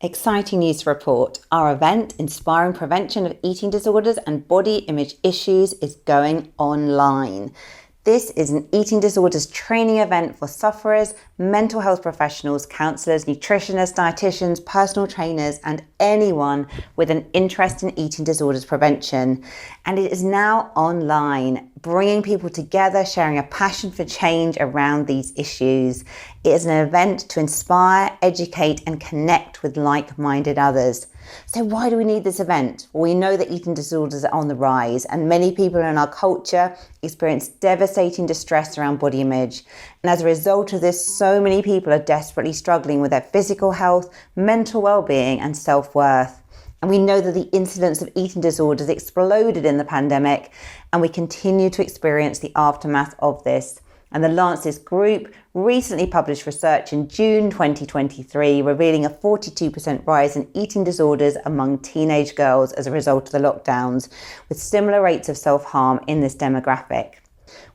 Exciting news to report. Our event, Inspiring Prevention of Eating Disorders and Body Image Issues, is going online. This is an eating disorders training event for sufferers, mental health professionals, counsellors, nutritionists, dietitians, personal trainers, and anyone with an interest in eating disorders prevention. And it is now online, bringing people together, sharing a passion for change around these issues. It is an event to inspire, educate, and connect with like-minded others. So why do we need this event? Well, we know that eating disorders are on the rise, and many people in our culture experience devastating distress around body image. And as a result of this, so many people are desperately struggling with their physical health, mental well-being, and self-worth. And we know that the incidence of eating disorders exploded in the pandemic, and we continue to experience the aftermath of this. And the Lancet Group recently published research in June 2023 revealing a 42% rise in eating disorders among teenage girls as a result of the lockdowns, with similar rates of self-harm in this demographic.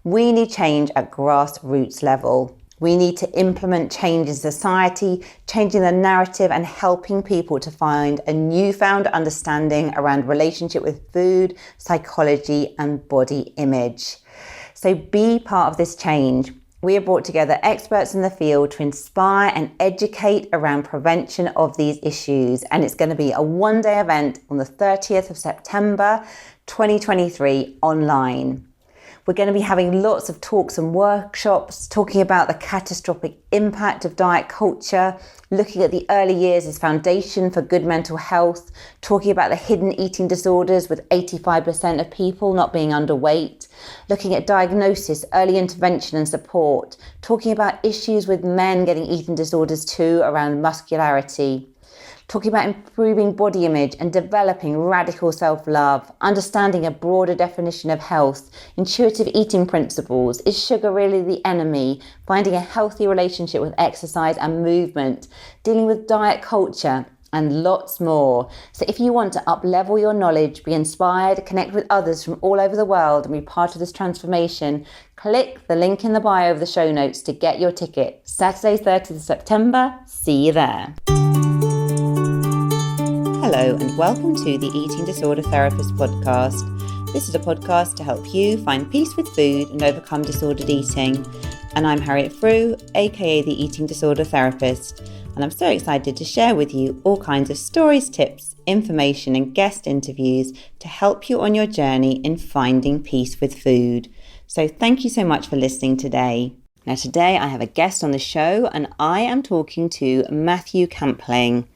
We need change at grassroots level. We need to implement change in society, changing the narrative and helping people to find a newfound understanding around relationship with food, psychology, and body image. So be part of this change. We have brought together experts in the field to inspire and educate around prevention of these issues. And it's going to be a one-day event on the 30th of September 2023 online. We're going to be having lots of talks and workshops talking about the catastrophic impact of diet culture, looking at the early years as foundation for good mental health, talking about the hidden eating disorders with 85% of people not being underweight, looking at diagnosis, early intervention and support, talking about issues with men getting eating disorders too around muscularity, talking about improving body image and developing radical self-love, understanding a broader definition of health, intuitive eating principles, is sugar really the enemy, finding a healthy relationship with exercise and movement, dealing with diet culture, and lots more. So if you want to up-level your knowledge, be inspired, connect with others from all over the world and be part of this transformation, click the link in the bio of the show notes to get your ticket. Saturday, 30th of September. See you there. Hello and welcome to the Eating Disorder Therapist podcast. This is a podcast to help you find peace with food and overcome disordered eating. And I'm Harriet Frew, aka the Eating Disorder Therapist. And I'm so excited to share with you all kinds of stories, tips, information and guest interviews to help you on your journey in finding peace with food. So thank you so much for listening today. Now today I have a guest on the show and I am talking to Matthew Campling.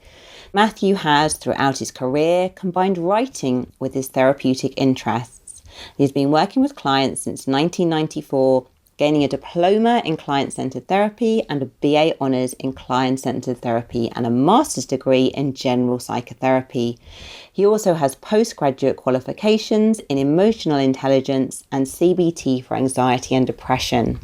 Matthew has, throughout his career, combined writing with his therapeutic interests. He's been working with clients since 1994, gaining a diploma in client-centered therapy and a BA honours in client-centered therapy and a master's degree in general psychotherapy. He also has postgraduate qualifications in emotional intelligence and CBT for anxiety and depression.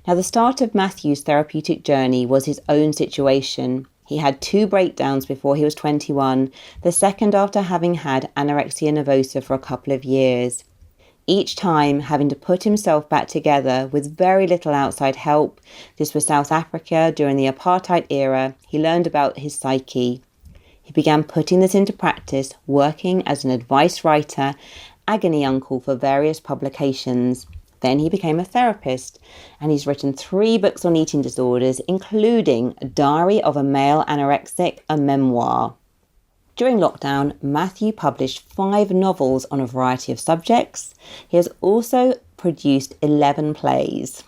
Now, the start of Matthew's therapeutic journey was his own situation. He had 2 breakdowns before he was 21, the second after having had anorexia nervosa for a couple of years. Each time having to put himself back together with very little outside help. This was South Africa during the apartheid era. He learned about his psyche. He began putting this into practice, working as an advice writer, agony uncle for various publications. Then he became a therapist, and he's written 3 books on eating disorders, including Diary of a Male Anorexic, a memoir. During lockdown, Matthew published 5 novels on a variety of subjects. He has also produced 11 plays.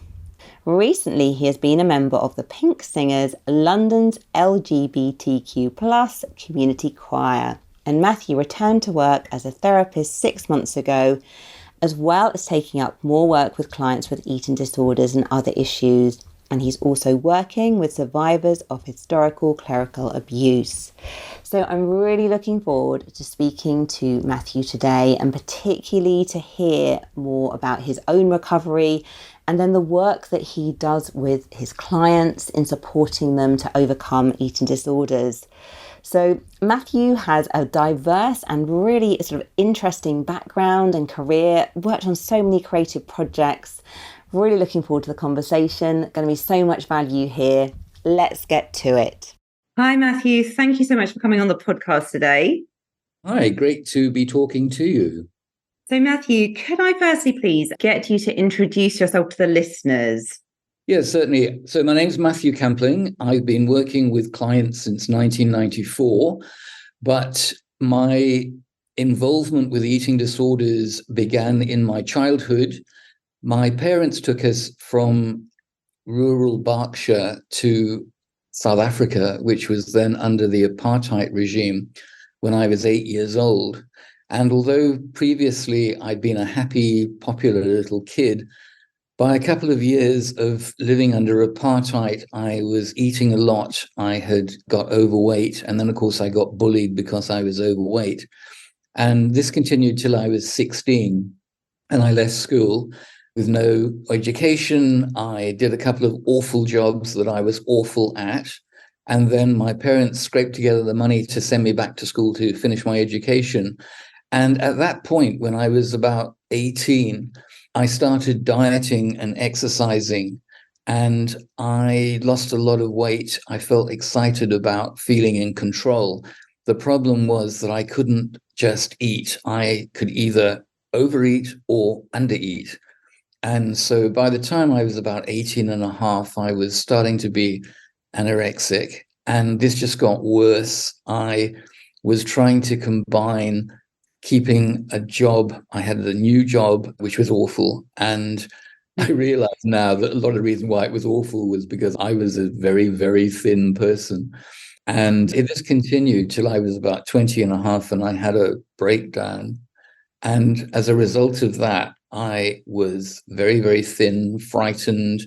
Recently, he has been a member of the Pink Singers, London's LGBTQ+ community choir. And Matthew returned to work as a therapist 6 months ago, as well as taking up more work with clients with eating disorders and other issues. And he's also working with survivors of historical clerical abuse. So I'm really looking forward to speaking to Matthew today, and particularly to hear more about his own recovery and then the work that he does with his clients in supporting them to overcome eating disorders. So Matthew has a diverse and really sort of interesting background and career, worked on so many creative projects. Really looking forward to the conversation. Going to be so much value here. Let's get to it. Hi, Matthew. Thank you so much for coming on the podcast today. Hi, great to be talking to you. So, Matthew, could I firstly please get you to introduce yourself to the listeners? Yes, certainly. So my name's Matthew Campling. I've been working with clients since 1994, but my involvement with eating disorders began in my childhood. My parents took us from rural Berkshire to South Africa, which was then under the apartheid regime, when I was 8 years old. And although previously I'd been a happy, popular little kid, by a couple of years of living under apartheid, I was eating a lot. I had got overweight. And then, of course, I got bullied because I was overweight. And this continued till I was 16. And I left school with no education. I did a couple of awful jobs that I was awful at. And then my parents scraped together the money to send me back to school to finish my education. And at that point, when I was about 18, I started dieting and exercising, and I lost a lot of weight. I felt excited about feeling in control. The problem was that I couldn't just eat. I could either overeat or undereat. And so by the time I was about 18 and a half, I was starting to be anorexic. And this just got worse. I was trying to combine keeping a job. I had a new job, which was awful. And I realize now that a lot of the reason why it was awful was because I was a very, very thin person. And it just continued till I was about 20 and a half, and I had a breakdown. And as a result of that, I was very, very thin, frightened.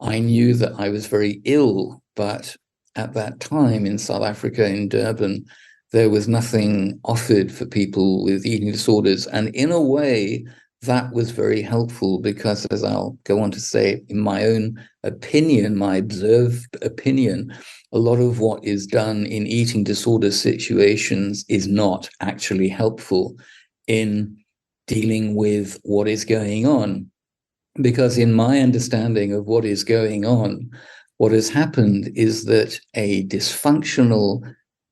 I knew that I was very ill, but at that time in South Africa, in Durban, there was nothing offered for people with eating disorders. And in a way, that was very helpful because, as I'll go on to say, in my own opinion, my observed opinion, a lot of what is done in eating disorder situations is not actually helpful in dealing with what is going on. Because in my understanding of what is going on, what has happened is that a dysfunctional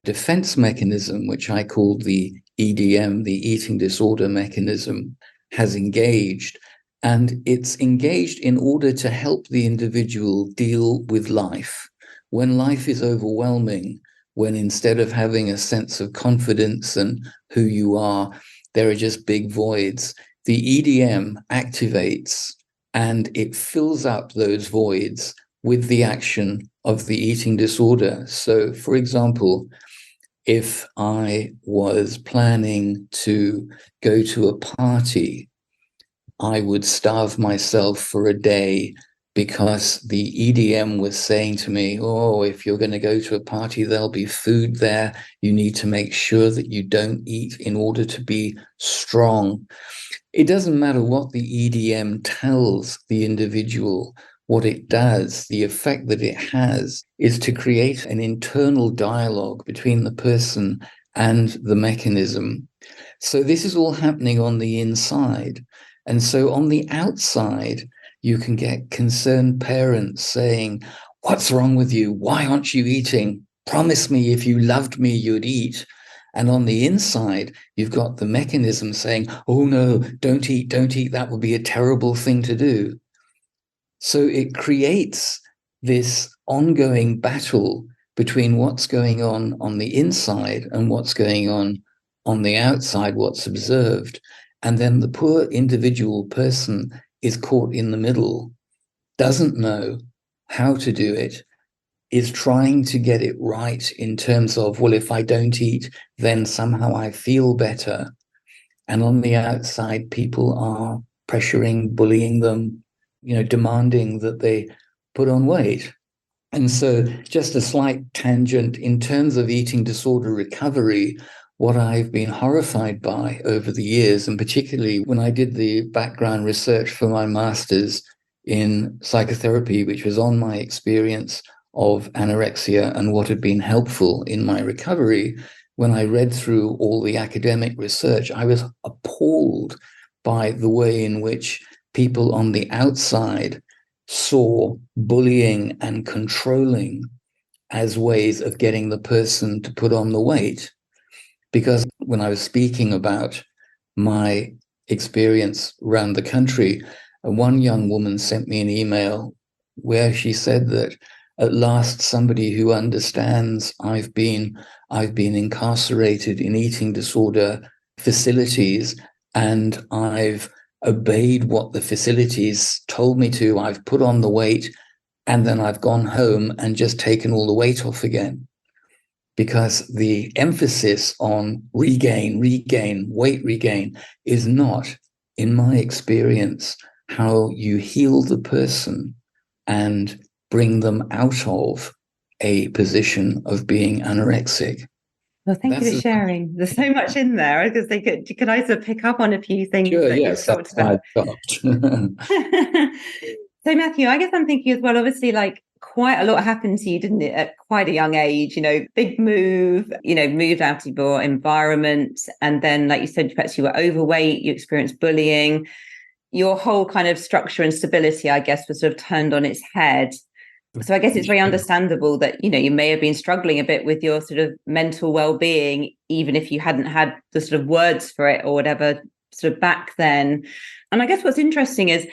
defense mechanism, which I call the EDM, the eating disorder mechanism, has engaged. And it's engaged in order to help the individual deal with life. When life is overwhelming, when instead of having a sense of confidence and who you are, there are just big voids, the EDM activates and it fills up those voids with the action of the eating disorder. So, for example, if I was planning to go to a party, I would starve myself for a day because the EDM was saying to me, oh, if you're going to go to a party, there'll be food there. You need to make sure that you don't eat in order to be strong. It doesn't matter what the EDM tells the individual. What it does, the effect that it has, is to create an internal dialogue between the person and the mechanism. So this is all happening on the inside. And so on the outside, you can get concerned parents saying, what's wrong with you? Why aren't you eating? Promise me if you loved me, you'd eat. And on the inside, you've got the mechanism saying, oh no, don't eat, don't eat. That would be a terrible thing to do. So it creates this ongoing battle between what's going on the inside and what's going on the outside, what's observed. And then the poor individual person is caught in the middle, doesn't know how to do it, is trying to get it right in terms of, well, if I don't eat, then somehow I feel better. And on the outside, people are pressuring, bullying them, demanding that they put on weight. And so, just a slight tangent in terms of eating disorder recovery, what I've been horrified by over the years, and particularly when I did the background research for my master's in psychotherapy, which was on my experience of anorexia and what had been helpful in my recovery, when I read through all the academic research, I was appalled by the way in which people on the outside saw bullying and controlling as ways of getting the person to put on the weight. Because when I was speaking about my experience around the country, one young woman sent me an email where she said that at last somebody who understands I've been incarcerated in eating disorder facilities, and I've obeyed what the facilities told me to. I've put on the weight, and then I've gone home and just taken all the weight off again. Because the emphasis on regain, weight regain is not, in my experience, how you heal the person and bring them out of a position of being anorexic. Well, thank you for sharing. There's so much in there. I was going to say, could I sort of pick up on a few things that you've talked about? So, Matthew, I guess I'm thinking as well, obviously, like quite a lot happened to you, didn't it, at quite a young age? Big move, moved out of your environment. And then, like you said, perhaps you were overweight, you experienced bullying. Your whole kind of structure and stability, I guess, was sort of turned on its head. So I guess it's very understandable that, you may have been struggling a bit with your sort of mental well-being, even if you hadn't had the sort of words for it or whatever sort of back then. And I guess what's interesting is,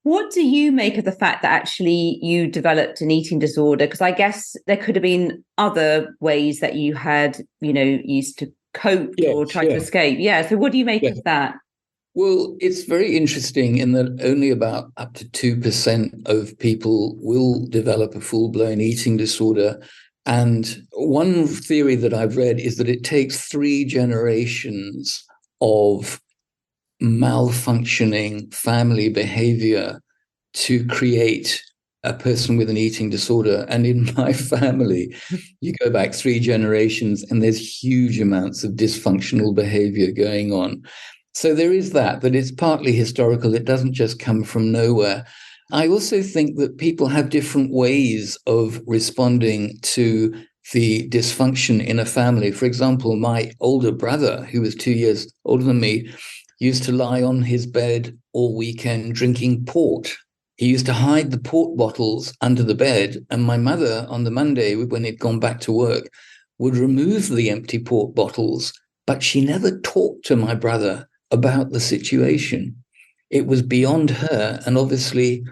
what do you make of the fact that actually you developed an eating disorder? Because I guess there could have been other ways that you had, used to cope or try to escape. Yeah. So what do you make of that? Well, it's very interesting in that only about up to 2% of people will develop a full-blown eating disorder. And one theory that I've read is that it takes 3 generations of malfunctioning family behavior to create a person with an eating disorder. And in my family, you go back 3 generations and there's huge amounts of dysfunctional behavior going on. So there is that it's partly historical. It doesn't just come from nowhere. I also think that people have different ways of responding to the dysfunction in a family. For example, my older brother, who was 2 years older than me, used to lie on his bed all weekend drinking port. He used to hide the port bottles under the bed, and my mother on the Monday, when he'd gone back to work, would remove the empty port bottles, but she never talked to my brother about the situation. It was beyond her, and obviously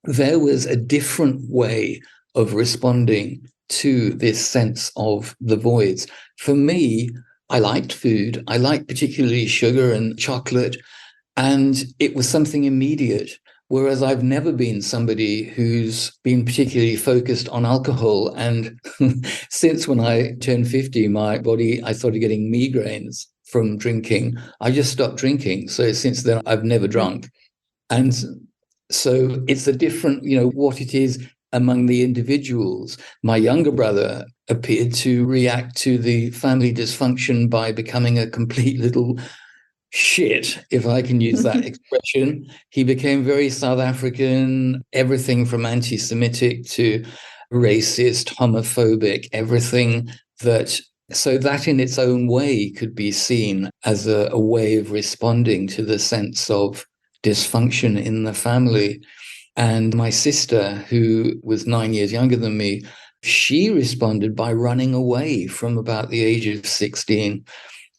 there was a different way of responding to this sense of the voids. For me, I liked food. I liked particularly sugar and chocolate, and it was something immediate. Whereas I've never been somebody who's been particularly focused on alcohol. And since when I turned 50, I started getting migraines from drinking. I just stopped drinking. So since then, I've never drunk. And so it's a different, what it is among the individuals. My younger brother appeared to react to the family dysfunction by becoming a complete little shit, if I can use that expression. He became very South African, everything from anti-Semitic to racist, homophobic, everything that. So that in its own way could be seen as a way of responding to the sense of dysfunction in the family. And my sister, who was 9 years younger than me, she responded by running away from about the age of 16.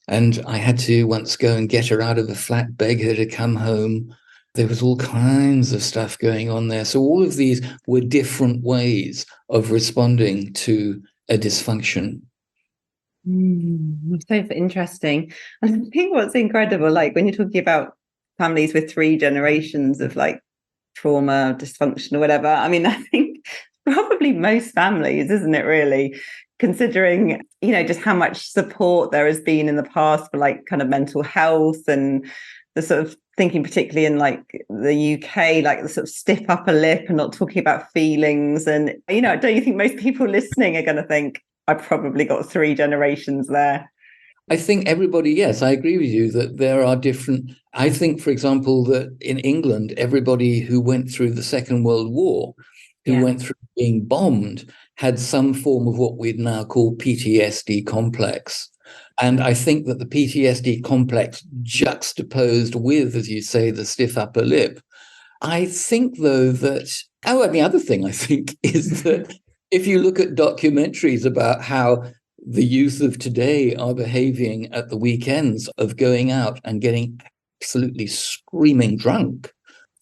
And I had to once go and get her out of the flat, beg her to come home. There was all kinds of stuff going on there. So all of these were different ways of responding to a dysfunction. So interesting. And I think what's incredible, like when you're talking about families with 3 generations of like trauma, dysfunction or whatever, I mean, I think probably most families, isn't it really? Considering, just how much support there has been in the past for like kind of mental health, and the sort of thinking particularly in like the UK, like the sort of stiff upper lip and not talking about feelings. And, don't you think most people listening are going to think, I probably got 3 generations there? I think everybody, yes, I agree with you that there are different. I think, for example, that in England, everybody who went through the Second World War, who went through being bombed, had some form of what we'd now call PTSD complex. And I think that the PTSD complex juxtaposed with, as you say, the stiff upper lip. I think, though, that, the other thing I think is that if you look at documentaries about how the youth of today are behaving at the weekends of going out and getting absolutely screaming drunk,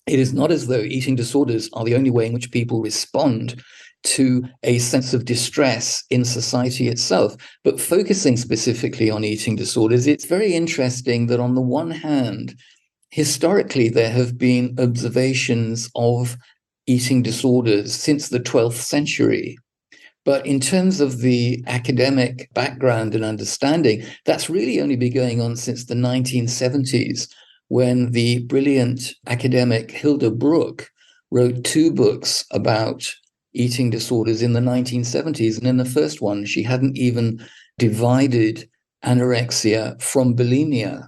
it is not as though eating disorders are the only way in which people respond to a sense of distress in society itself. But focusing specifically on eating disorders, it's very interesting that on the one hand, historically, there have been observations of eating disorders since the 12th century. But in terms of the academic background and understanding, that's really only been going on since the 1970s, when the brilliant academic Hilda Brooke wrote 2 books about eating disorders in the 1970s. And in the first one, she hadn't even divided anorexia from bulimia,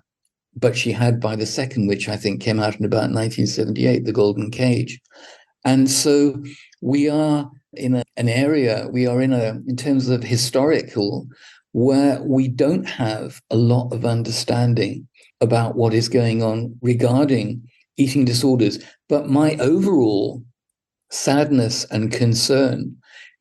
but she had by the second, which I think came out in about 1978, The Golden Cage. And so we are in an area, in terms of historical, where we don't have a lot of understanding about what is going on regarding eating disorders. But my overall sadness and concern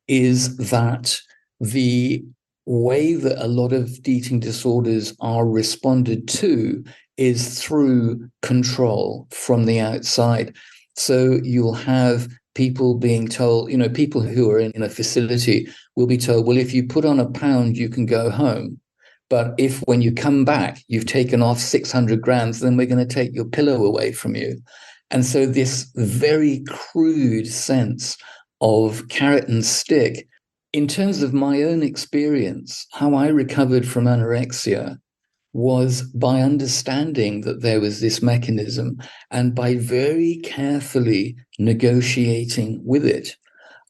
is that the way that a lot of eating disorders are responded to is through control from the outside. So you'll have people being told, people who are in a facility will be told, well, if you put on a pound, you can go home. But if when you come back, you've taken off 600 grams, then we're going to take your pillow away from you. And so this very crude sense of carrot and stick, in terms of my own experience, how I recovered from anorexia was by understanding that there was this mechanism and by very carefully negotiating with it.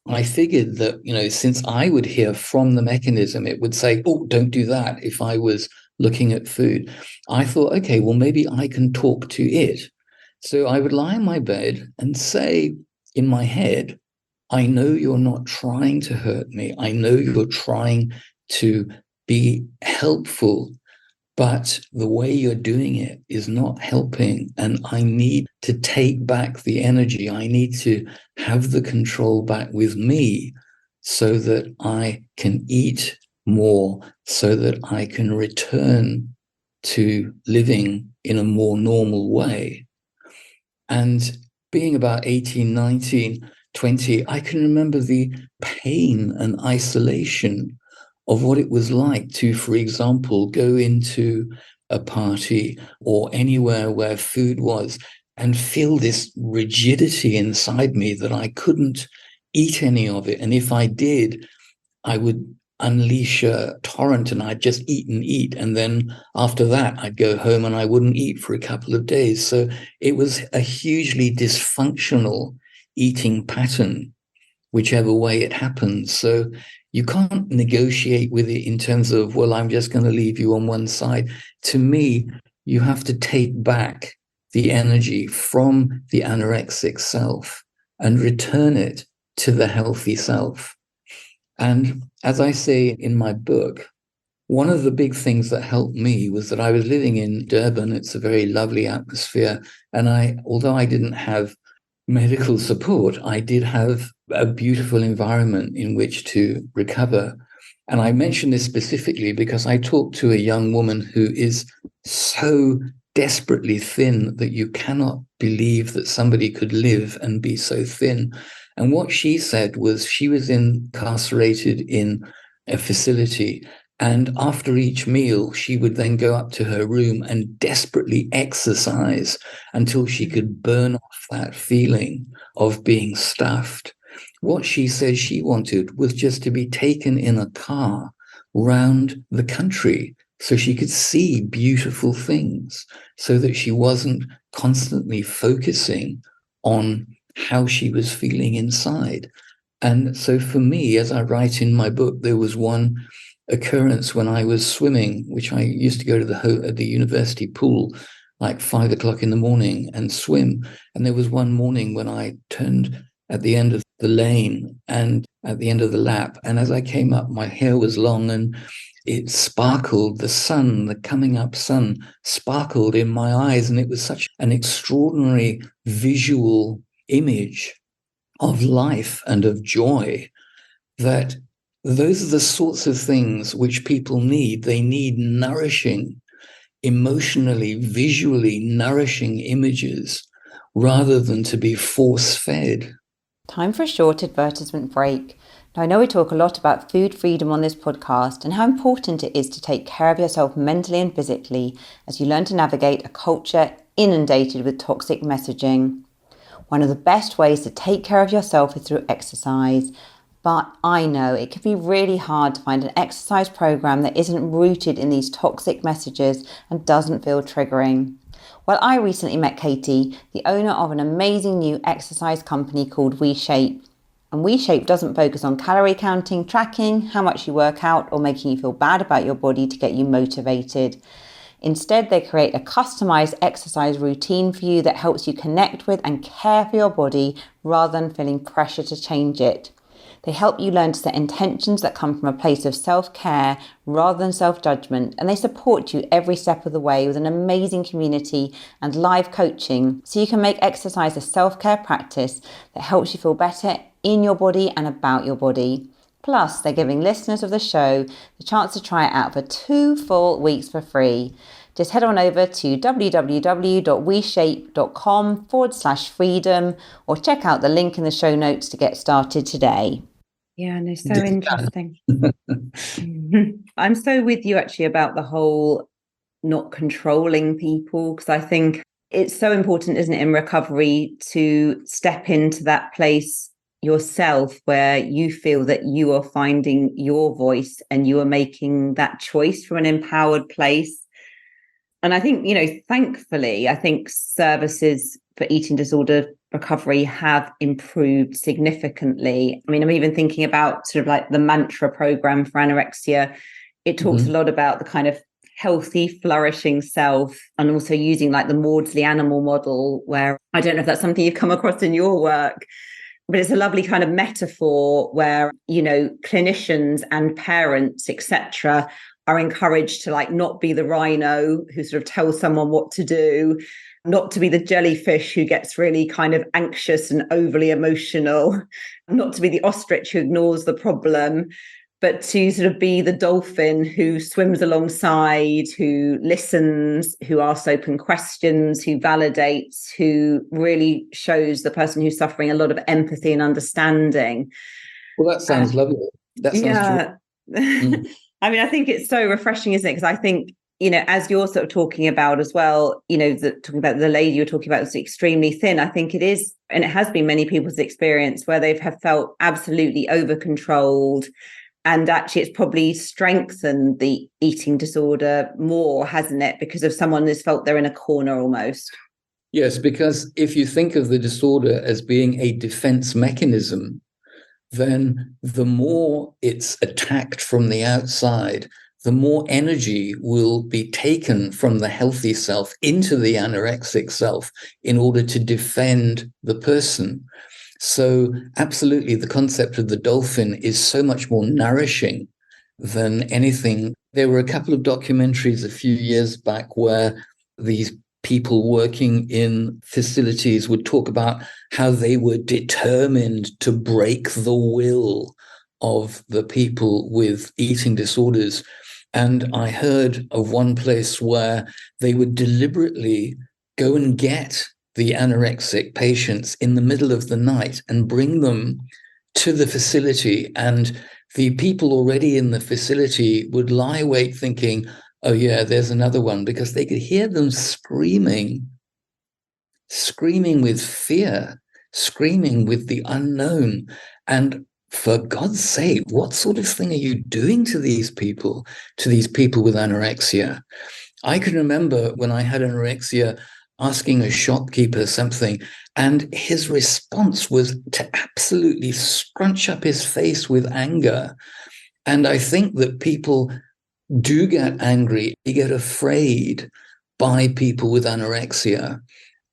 I figured that, since I would hear from the mechanism, it would say, oh, don't do that if I was looking at food. I thought, okay, well, maybe I can talk to it. So I would lie in my bed and say in my head, I know you're not trying to hurt me. I know you're trying to be helpful, but the way you're doing it is not helping. And I need to take back the energy. I need to have the control back with me so that I can eat more, so that I can return to living in a more normal way. And being about 18, 19, 20, I can remember the pain and isolation of what it was like to, for example, go into a party or anywhere where food was and feel this rigidity inside me that I couldn't eat any of it. And if I did, I would unleash a torrent and I'd just eat and eat. And then after that, I'd go home and I wouldn't eat for a couple of days. So it was a hugely dysfunctional eating pattern, whichever way it happens. So you can't negotiate with it in terms of, well, I'm just going to leave you on one side. To me, you have to take back the energy from the anorexic self and return it to the healthy self. And as I say in my book, one of the big things that helped me was that I was living in Durban. It's a very lovely atmosphere. And although I didn't have medical support, I did have a beautiful environment in which to recover. And I mention this specifically because I talked to a young woman who is so desperately thin that you cannot believe that somebody could live and be so thin. And what she said was she was incarcerated in a facility. And after each meal, she would then go up to her room and desperately exercise until she could burn off that feeling of being stuffed. What she said she wanted was just to be taken in a car round the country so she could see beautiful things, so that she wasn't constantly focusing on how she was feeling inside. And so for me, as I write in my book, there was one occurrence when I was swimming, which I used to go to the university pool like 5 o'clock in the morning and swim. And there was one morning when I turned at the end of the lane and at the end of the lap. And as I came up, my hair was long and it sparkled. The sun, the coming up sun, sparkled in my eyes. And it was such an extraordinary visual image of life and of joy that those are the sorts of things which people need. They need nourishing, emotionally, visually nourishing images rather than to be force-fed. Time for a short advertisement break. Now, I know we talk a lot about food freedom on this podcast and how important it is to take care of yourself mentally and physically as you learn to navigate a culture inundated with toxic messaging. One of the best ways to take care of yourself is through exercise. But I know it can be really hard to find an exercise program that isn't rooted in these toxic messages and doesn't feel triggering. Well, I recently met Katie, the owner of an amazing new exercise company called WeShape. And WeShape doesn't focus on calorie counting, tracking, how much you work out, or making you feel bad about your body to get you motivated. Instead, they create a customized exercise routine for you that helps you connect with and care for your body rather than feeling pressure to change it. They help you learn to set intentions that come from a place of self-care rather than self-judgment, and they support you every step of the way with an amazing community and live coaching so you can make exercise a self-care practice that helps you feel better in your body and about your body. Plus, they're giving listeners of the show the chance to try it out for 2 full weeks for free. Just head on over to www.weshape.com/freedom or check out the link in the show notes to get started today. Yeah, no, so interesting. I'm so with you actually about the whole not controlling people, because I think it's so important, isn't it, in recovery to step into that place yourself where you feel that you are finding your voice and you are making that choice from an empowered place. And I think, thankfully, I think services for eating disorder recovery have improved significantly. I mean, I'm even thinking about sort of like the mantra program for anorexia. It talks a lot about the kind of healthy, flourishing self, and also using like the Maudsley animal model, where I don't know if that's something you've come across in your work, but it's a lovely kind of metaphor where, clinicians and parents, etc., are encouraged to like not be the rhino who sort of tells someone what to do, not to be the jellyfish who gets really kind of anxious and overly emotional, not to be the ostrich who ignores the problem, but to sort of be the dolphin who swims alongside, who listens, who asks open questions, who validates, who really shows the person who's suffering a lot of empathy and understanding. Well, that sounds lovely. That sounds true. I mean, I think it's so refreshing, isn't it? Because I think, as you're sort of talking about as well, talking about the lady you're talking about is extremely thin. I think it is, and it has been many people's experience where they've have felt absolutely over-controlled. And actually, it's probably strengthened the eating disorder more, hasn't it? Because of someone who's felt they're in a corner almost. Yes, because if you think of the disorder as being a defense mechanism, then the more it's attacked from the outside, the more energy will be taken from the healthy self into the anorexic self in order to defend the person. So absolutely, the concept of the dolphin is so much more nourishing than anything. There were a couple of documentaries a few years back where these people working in facilities would talk about how they were determined to break the will of the people with eating disorders. And I heard of one place where they would deliberately go and get the anorexic patients in the middle of the night and bring them to the facility. And the people already in the facility would lie awake thinking, oh yeah, there's another one, because they could hear them screaming with fear, screaming with the unknown. And for God's sake, what sort of thing are you doing to these people with anorexia? I can remember when I had anorexia asking a shopkeeper something, and his response was to absolutely scrunch up his face with anger. And I think that people do get angry, they get afraid by people with anorexia,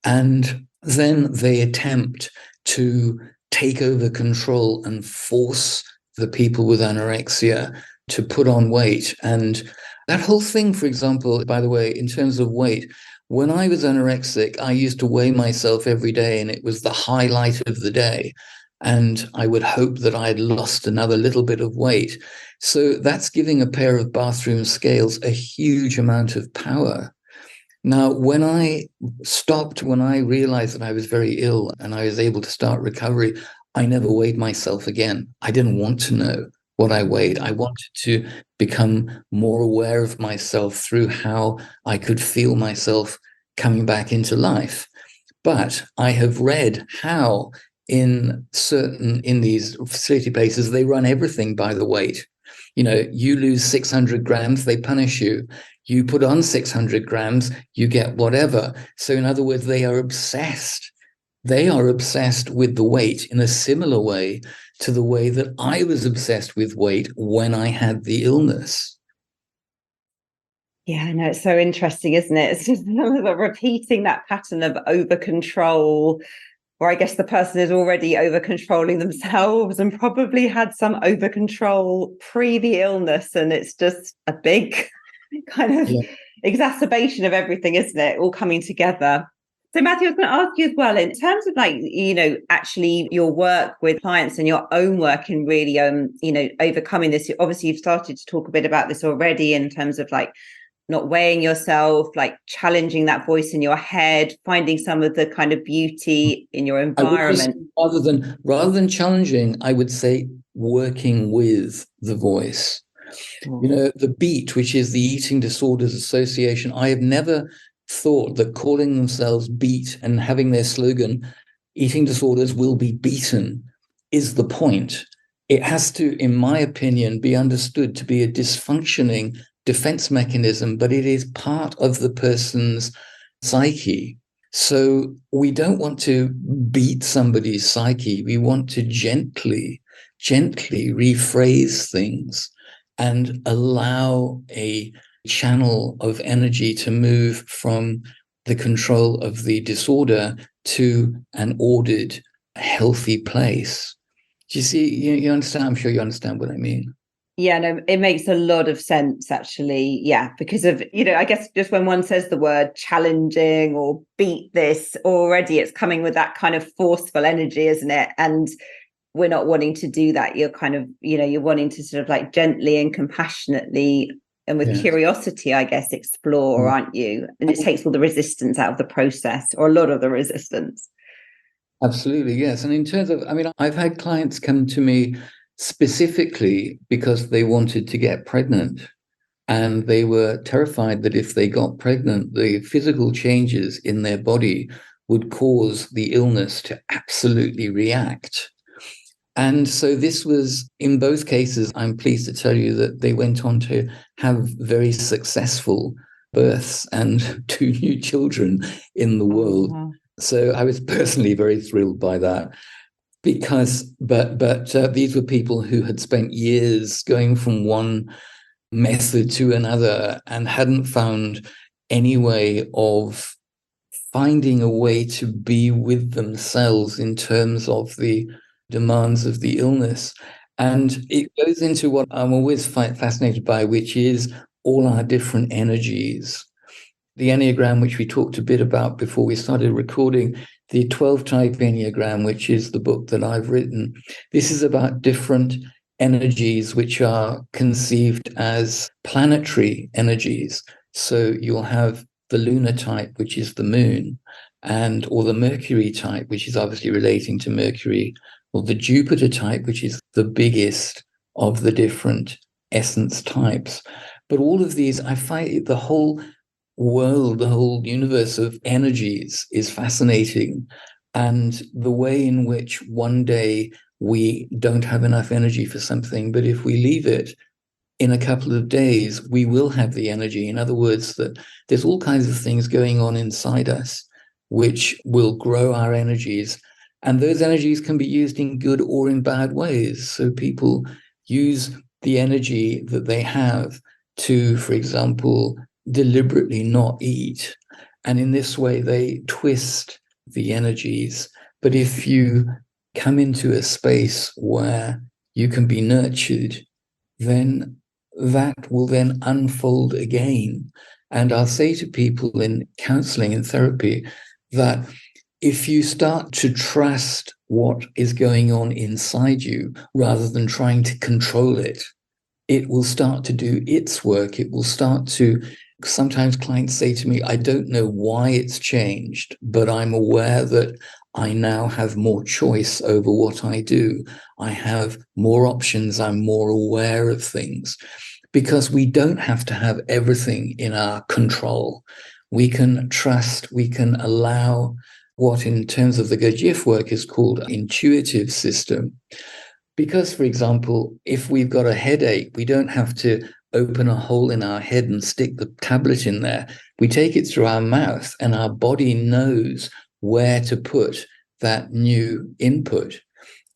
and then they attempt to take over control and force the people with anorexia to put on weight. And that whole thing, for example, by the way, in terms of weight, when I was anorexic, I used to weigh myself every day, and it was the highlight of the day. and I would hope that I had lost another little bit of weight. So that's giving a pair of bathroom scales a huge amount of power. Now, when I realized that I was very ill and I was able to start recovery, I never weighed myself again. I didn't want to know what I weighed. I wanted to become more aware of myself through how I could feel myself coming back into life. But I have read how in these facility places, they run everything by the weight. You lose 600 grams, they punish you. You put on 600 grams, you get whatever. So in other words, they are obsessed. They are obsessed with the weight in a similar way to the way that I was obsessed with weight when I had the illness. Yeah, I know, it's so interesting, isn't it? It's just repeating that pattern of over control, where I guess the person is already over controlling themselves and probably had some over control pre the illness. And it's just a big kind of exacerbation of everything, isn't it? All coming together. So Matthew, I was going to ask you as well, in terms of actually your work with clients and your own work in really, overcoming this. Obviously, you've started to talk a bit about this already in terms of not weighing yourself, challenging that voice in your head, finding some of the kind of beauty in your environment. Rather than challenging, I would say working with the voice. The BEAT, which is the Eating Disorders Association, I have never thought that calling themselves BEAT and having their slogan, eating disorders will be beaten, is the point. It has to, in my opinion, be understood to be a dysfunctioning defense mechanism, but it is part of the person's psyche. So we don't want to beat somebody's psyche. We want to gently rephrase things and allow a channel of energy to move from the control of the disorder to an ordered, healthy place. Do you see? You understand? I'm sure you understand what I mean. Yeah, no, it makes a lot of sense, actually. Yeah, because of, I guess just when one says the word challenging or beat this, already it's coming with that kind of forceful energy, isn't it? And we're not wanting to do that. You're kind of, you're wanting to sort of gently and compassionately and with curiosity, I guess, explore, aren't you? And it takes all the resistance out of the process, or a lot of the resistance. Absolutely, yes. And in terms of, I've had clients come to me specifically because they wanted to get pregnant, and they were terrified that if they got pregnant, the physical changes in their body would cause the illness to absolutely react. And so this was, in both cases, I'm pleased to tell you that they went on to have very successful births and 2 new children in the world. Wow. So I was personally very thrilled by that. But these were people who had spent years going from one method to another and hadn't found any way of finding a way to be with themselves in terms of the demands of the illness. And it goes into what I'm always fascinated by, which is all our different energies. The Enneagram, which we talked a bit about before we started recording, the 12-type Enneagram, which is the book that I've written. This is about different energies which are conceived as planetary energies. So you'll have the lunar type, which is the moon, or the Mercury type, which is obviously relating to Mercury, or the Jupiter type, which is the biggest of the different essence types. But all of these, I find the whole world, the whole universe of energies is fascinating. And the way in which one day we don't have enough energy for something, but if we leave it in a couple of days, we will have the energy. In other words, that there's all kinds of things going on inside us which will grow our energies. And those energies can be used in good or in bad ways. So people use the energy that they have to, for example, deliberately not eat. And in this way, they twist the energies. But if you come into a space where you can be nurtured, then that will then unfold again. And I'll say to people in counseling and therapy that if you start to trust what is going on inside you rather than trying to control it, it will start to do its work. It will start to, sometimes clients say to me, I don't know why it's changed, but I'm aware that I now have more choice over what I do. I have more options. I'm more aware of things because we don't have to have everything in our control. We can trust, we can allow what in terms of the Gurdjieff work is called intuitive system. Because, for example, if we've got a headache, we don't have to open a hole in our head and stick the tablet in there. We take it through our mouth and our body knows where to put that new input.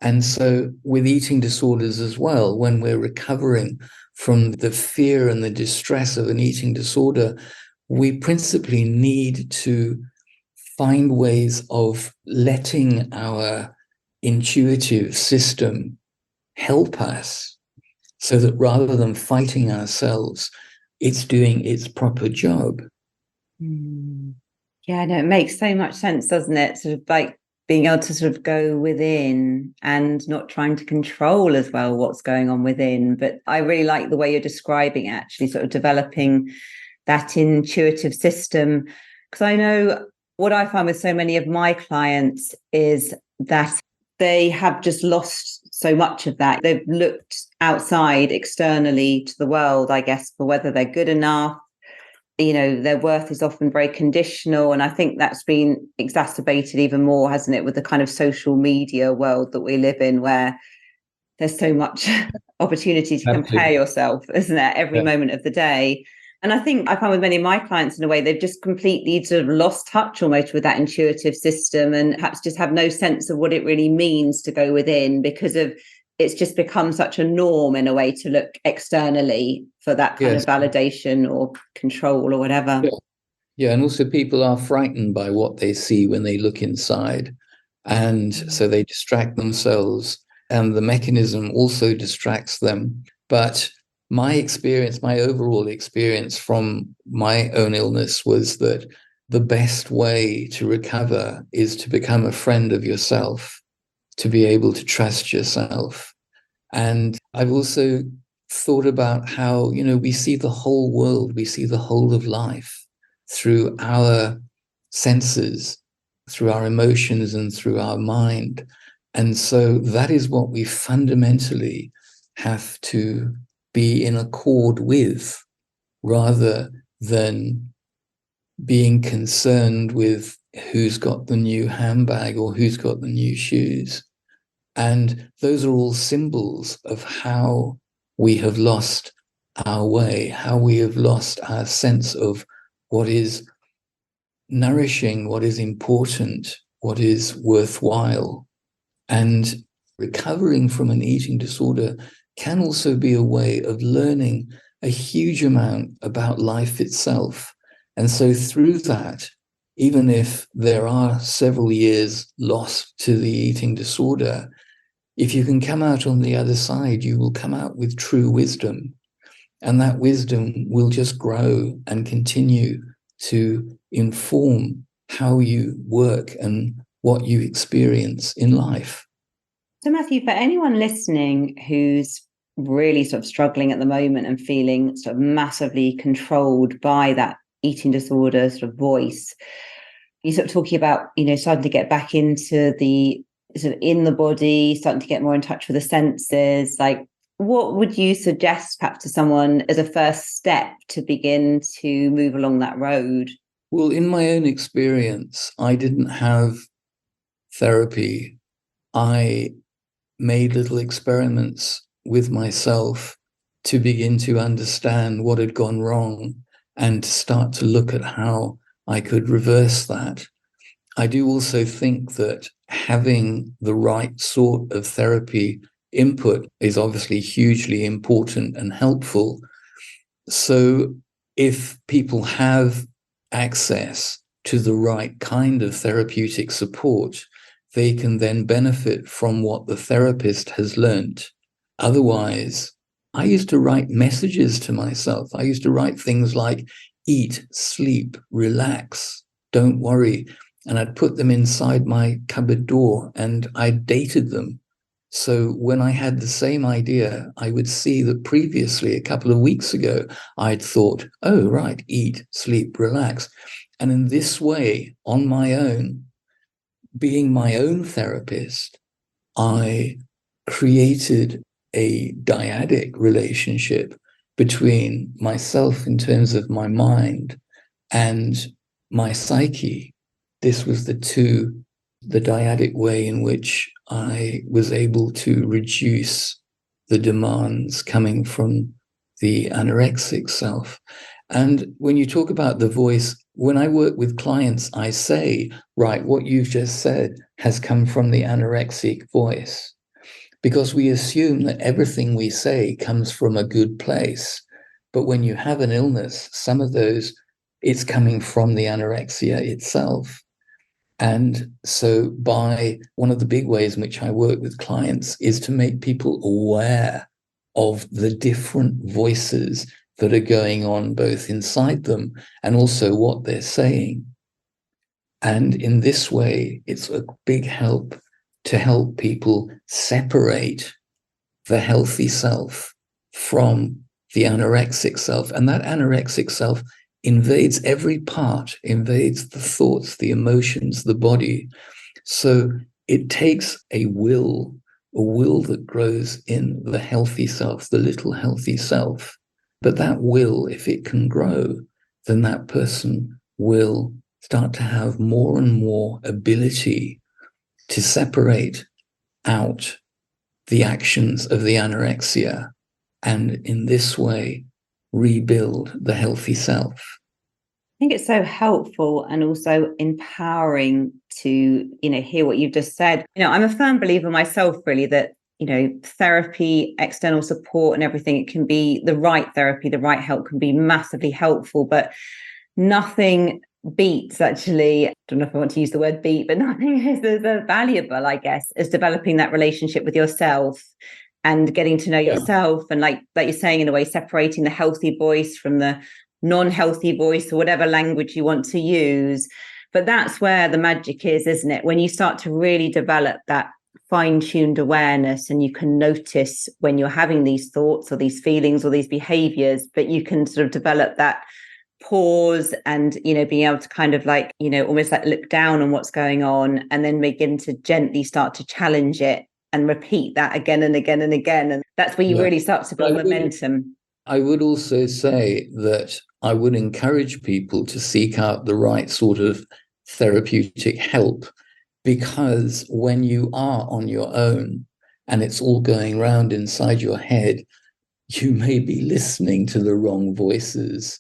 And so with eating disorders as well, when we're recovering from the fear and the distress of an eating disorder, we principally need to find ways of letting our intuitive system help us so that rather than fighting ourselves, it's doing its proper job. Yeah, no, it makes so much sense, doesn't it? Sort of like being able to sort of go within and not trying to control as well what's going on within. But I really like the way you're describing it, actually sort of developing that intuitive system. Because I know what I find with so many of my clients is that they have just lost so much of that. They've looked outside externally to the world, I guess, for whether they're good enough. You know, their worth is often very conditional. And I think that's been exacerbated even more, hasn't it, with the kind of social media world that we live in, where there's so much opportunity to compare yourself, isn't there, every moment of the day. And I think I find with many of my clients, in a way, they've just completely sort of lost touch almost with that intuitive system and perhaps just have no sense of what it really means to go within because of it's just become such a norm in a way to look externally for that kind of validation or control or whatever. Yeah, and also people are frightened by what they see when they look inside. And so they distract themselves, and the mechanism also distracts them. But my experience, my overall experience from my own illness was that the best way to recover is to become a friend of yourself, to be able to trust yourself. And I've also thought about how, you know, we see the whole world, we see the whole of life through our senses, through our emotions and through our mind. And so that is what we fundamentally have to be in accord with, rather than being concerned with who's got the new handbag or who's got the new shoes. And those are all symbols of how we have lost our way, how we have lost our sense of what is nourishing, what is important, what is worthwhile. And recovering from an eating disorder can also be a way of learning a huge amount about life itself. And so through that, even if there are several years lost to the eating disorder, if you can come out on the other side, you will come out with true wisdom. And that wisdom will just grow and continue to inform how you work and what you experience in life. So, Matthew, for anyone listening who's really sort of struggling at the moment and feeling sort of massively controlled by that eating disorder sort of voice, you're sort of talking about, you know, starting to get back into the sort of in the body, starting to get more in touch with the senses. Like, what would you suggest perhaps to someone as a first step to begin to move along that road? Well, in my own experience, I didn't have therapy. I made little experiments with myself to begin to understand what had gone wrong and to start to look at how I could reverse that. I do also think that having the right sort of therapy input is obviously hugely important and helpful. So if people have access to the right kind of therapeutic support, they can then benefit from what the therapist has learnt. Otherwise, I used to write messages to myself. I used to write things like, eat, sleep, relax, don't worry. and I'd put them inside my cupboard door and I dated them. So when I had the same idea, I would see that previously, a couple of weeks ago, I'd thought, oh, right, eat, sleep, relax. And in this way, on my own, being my own therapist, I created a dyadic relationship between myself in terms of my mind and my psyche. This was the dyadic way in which I was able to reduce the demands coming from the anorexic self. And when you talk about the voice, when I work with clients, I say, right, what you've just said has come from the anorexic voice, because we assume that everything we say comes from a good place. But when you have an illness, some of those, it's coming from the anorexia itself. And so by one of the big ways in which I work with clients is to make people aware of the different voices that are going on both inside them and also what they're saying. And in this way, it's a big help to help people separate the healthy self from the anorexic self. And that anorexic self invades every part, invades the thoughts, the emotions, the body. So it takes a will that grows in the healthy self, the little healthy self. But that will, if it can grow, then that person will start to have more and more ability to separate out the actions of the anorexia and in this way rebuild the healthy self. I think it's so helpful and also empowering to, hear what you've just said. I'm a firm believer myself, really, that, therapy, external support and everything, it can be the right therapy, the right help can be massively helpful, but nothing beats, actually, I don't know if I want to use the word beat, but nothing is as valuable, I guess, as developing that relationship with yourself and getting to know yourself. And like you're saying, in a way, separating the healthy voice from the non-healthy voice, or whatever language you want to use. But that's where the magic is, isn't it? When you start to really develop that fine-tuned awareness, and you can notice when you're having these thoughts or these feelings or these behaviors, but you can sort of develop that pause and, being able to kind of almost like look down on what's going on, and then begin to gently start to challenge it and repeat that again and again and again. And that's where you really start to build momentum. I would also say that I would encourage people to seek out the right sort of therapeutic help, because when you are on your own and it's all going round inside your head, you may be listening to the wrong voices.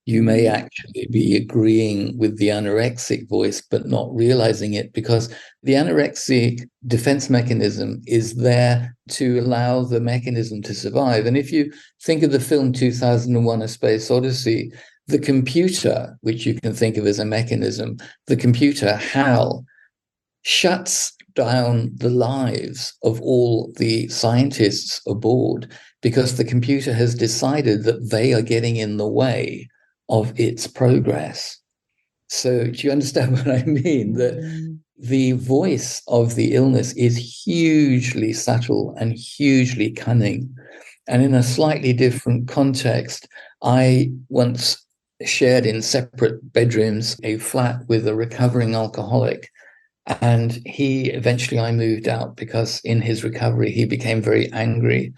You may actually be agreeing with the anorexic voice, but not realizing it, because the anorexic defense mechanism is there to allow the mechanism to survive. And if you think of the film 2001: A Space Odyssey, the computer, which you can think of as a mechanism, the computer, HAL, shuts down the lives of all the scientists aboard because the computer has decided that they are getting in the way of its progress. So do you understand what I mean? That the voice of the illness is hugely subtle and hugely cunning. And in a slightly different context, I once shared in separate bedrooms a flat with a recovering alcoholic. And I moved out because in his recovery, he became very angry.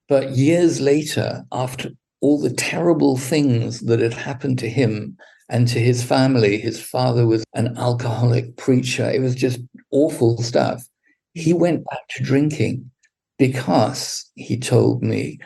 But years later, after all the terrible things that had happened to him and to his family, his father was an alcoholic preacher. It was just awful stuff. He went back to drinking because, he told me,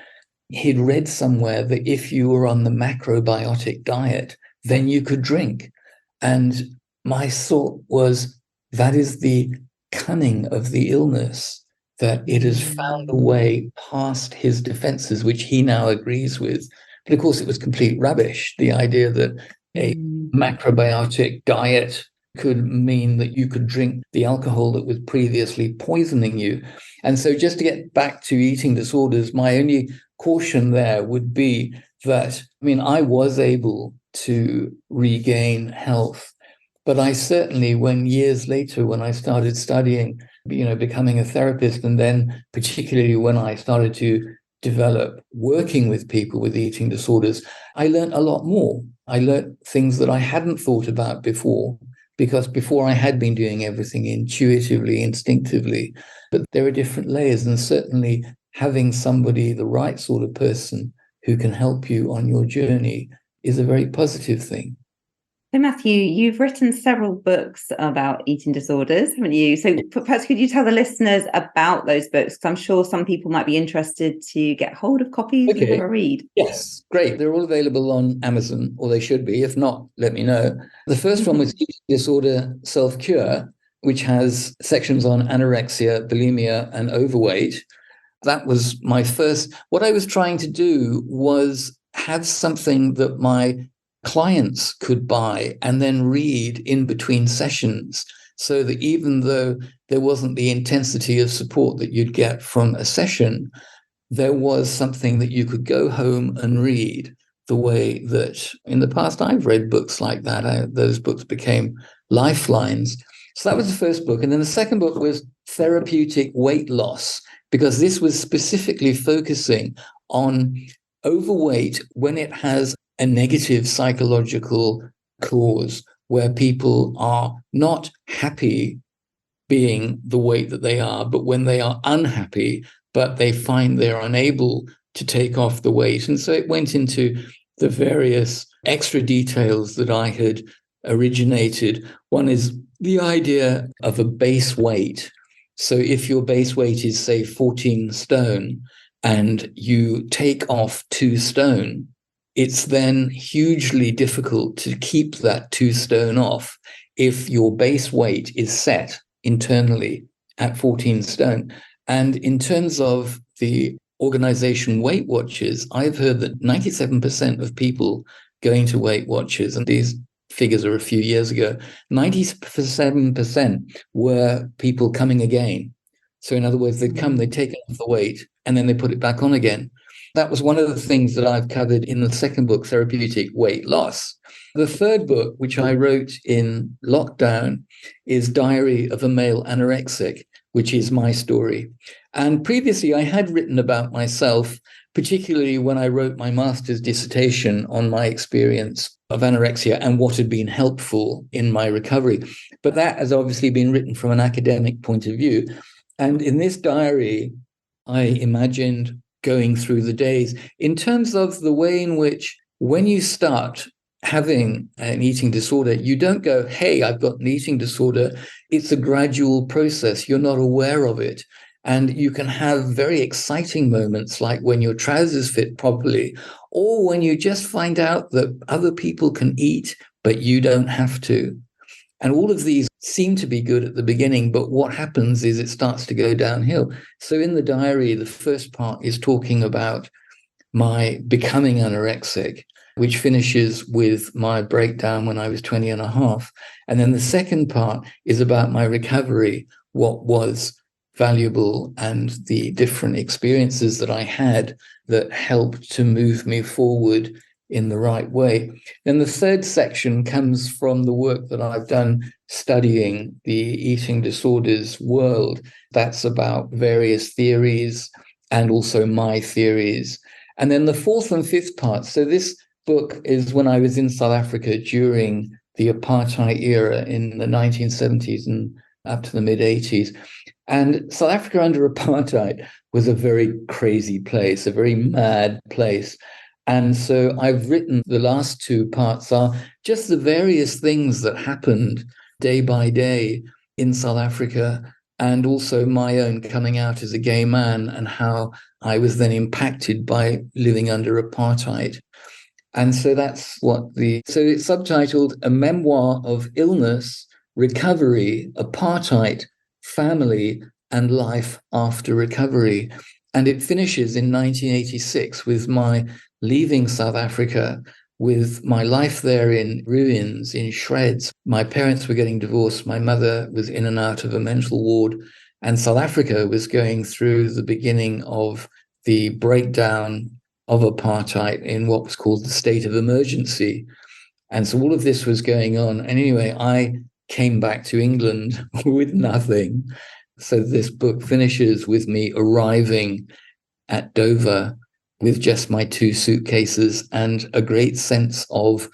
he'd read somewhere that if you were on the macrobiotic diet, then you could drink. And my thought was, that is the cunning of the illness, that it has found a way past his defenses, which he now agrees with. But of course, it was complete rubbish. The idea that a macrobiotic diet could mean that you could drink the alcohol that was previously poisoning you. And so just to get back to eating disorders, my only caution there would be that, I was able to regain health, But I certainly, when years later, when I started studying, becoming a therapist, and then particularly when I started to develop working with people with eating disorders, I learned a lot more. I learned things that I hadn't thought about before, because before I had been doing everything intuitively, instinctively. But there are different layers, and certainly having somebody, the right sort of person who can help you on your journey, is a very positive thing. So, Matthew, you've written several books about eating disorders, haven't you? So perhaps could you tell the listeners about those books? Because I'm sure some people might be interested to get hold of copies and have a read. Yes, great. They're all available on Amazon, or they should be. If not, let me know. The first one was Eating Disorder Self-Cure, which has sections on anorexia, bulimia, and overweight. That was my first. What I was trying to do was have something that my clients could buy and then read in between sessions, so that even though there wasn't the intensity of support that you'd get from a session, there was something that you could go home and read, the way that in the past I've read books like that. Those books became lifelines. So that was the first book. And then the second book was Therapeutic Weight Loss, because this was specifically focusing on overweight when it has a negative psychological cause, where people are not happy being the weight that they are, but when they are unhappy, but they find they're unable to take off the weight. And so it went into the various extra details that I had originated. One is the idea of a base weight. So if your base weight is, say, 14 stone, and you take off 2 stone, it's then hugely difficult to keep that 2 stone off if your base weight is set internally at 14 stone. And in terms of the organization Weight Watchers, I've heard that 97% of people going to Weight Watchers, and these figures are a few years ago, 97% were people coming again. So in other words, they'd come, they'd take off the weight, and then they put it back on again. That was one of the things that I've covered in the second book, Therapeutic Weight Loss. The third book, which I wrote in lockdown, is Diary of a Male Anorexic, which is my story. And previously I had written about myself, particularly when I wrote my master's dissertation on my experience of anorexia and what had been helpful in my recovery. But that has obviously been written from an academic point of view. And in this diary, I imagined going through the days in terms of the way in which, when you start having an eating disorder, you don't go, hey, I've got an eating disorder. It's a gradual process. You're not aware of it. And you can have very exciting moments, like when your trousers fit properly, or when you just find out that other people can eat, but you don't have to. And all of these seem to be good at the beginning, but what happens is it starts to go downhill. So in the diary, the first part is talking about my becoming anorexic, which finishes with my breakdown when I was 20 and a half. And then the second part is about my recovery, what was valuable, and the different experiences that I had that helped to move me forward in the right way. And the third section comes from the work that I've done studying the eating disorders world. That's about various theories and also my theories. And then the fourth and fifth part. So this book is when I was in South Africa during the apartheid era in the 1970s and up to the mid-80s. And South Africa under apartheid was a very crazy place, a very mad place. And so I've written, the last two parts are just the various things that happened day by day in South Africa, and also my own coming out as a gay man and how I was then impacted by living under apartheid. And so that's so it's subtitled A Memoir of Illness, Recovery, Apartheid, Family, and Life After Recovery. And it finishes in 1986 with my leaving South Africa, with my life there in ruins, in shreds. My parents were getting divorced. My mother was in and out of a mental ward. And South Africa was going through the beginning of the breakdown of apartheid in what was called the state of emergency. And so all of this was going on. And anyway, I came back to England with nothing. So this book finishes with me arriving at Dover with just my 2 suitcases and a great sense of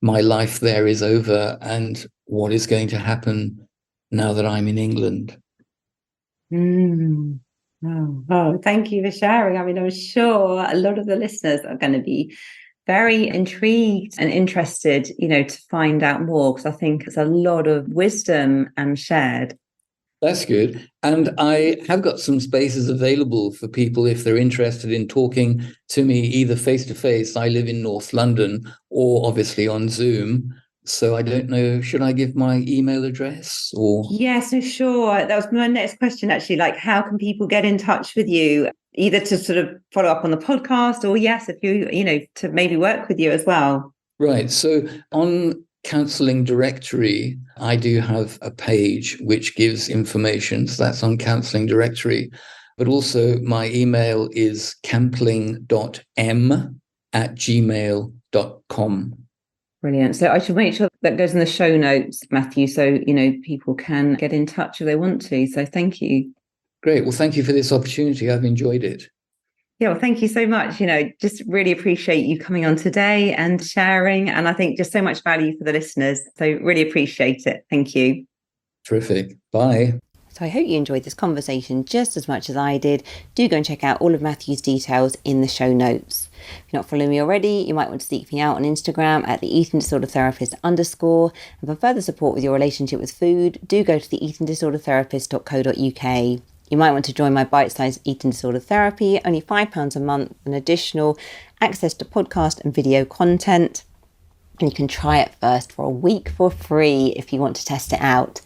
my life there is over and what is going to happen now that I'm in England. Oh, thank you for sharing. I mean, I'm sure a lot of the listeners are going to be very intrigued and interested, to find out more, because I think it's a lot of wisdom shared. That's good. And I have got some spaces available for people if they're interested in talking to me either face to face. I live in North London, or obviously on Zoom. So I don't know, should I give my email address or? Yes, so sure. That was my next question, actually. Like, how can people get in touch with you, either to sort of follow up on the podcast, or yes, if you, to maybe work with you as well? Right. So on Counselling Directory, I do have a page which gives information. So that's on Counselling Directory. But also my email is campling.m@gmail.com. Brilliant. So I should make sure that goes in the show notes, Matthew, so, people can get in touch if they want to. So thank you. Great. Well, thank you for this opportunity. I've enjoyed it. Yeah, well, thank you so much. Just really appreciate you coming on today and sharing. And I think just so much value for the listeners. So really appreciate it. Thank you. Terrific. Bye. So I hope you enjoyed this conversation just as much as I did. Do go and check out all of Matthew's details in the show notes. If you're not following me already, you might want to seek me out on Instagram at the Eating Disorder Therapist _. And for further support with your relationship with food, do go to the eatingdisordertherapist.co.uk. You might want to join my bite-sized eating disorder therapy, only £5 a month, and additional access to podcast and video content. And you can try it first for a week for free if you want to test it out.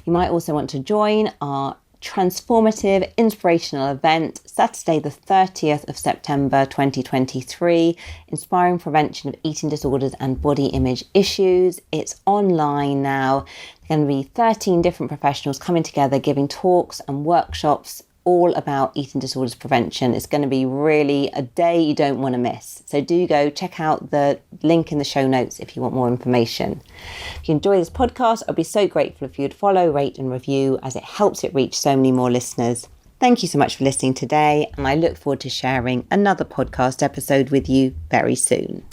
You might also want to join our transformative, inspirational event, Saturday the 30th of September 2023, Inspiring Prevention of Eating Disorders and Body Image Issues. It's online now. There are going to be 13 different professionals coming together, giving talks and workshops all about eating disorders prevention. It's going to be really a day you don't want to miss. So do go check out the link in the show notes if you want more information. If you enjoy this podcast, I'd be so grateful if you'd follow, rate and review, as it helps it reach so many more listeners. Thank you so much for listening today, and I look forward to sharing another podcast episode with you very soon.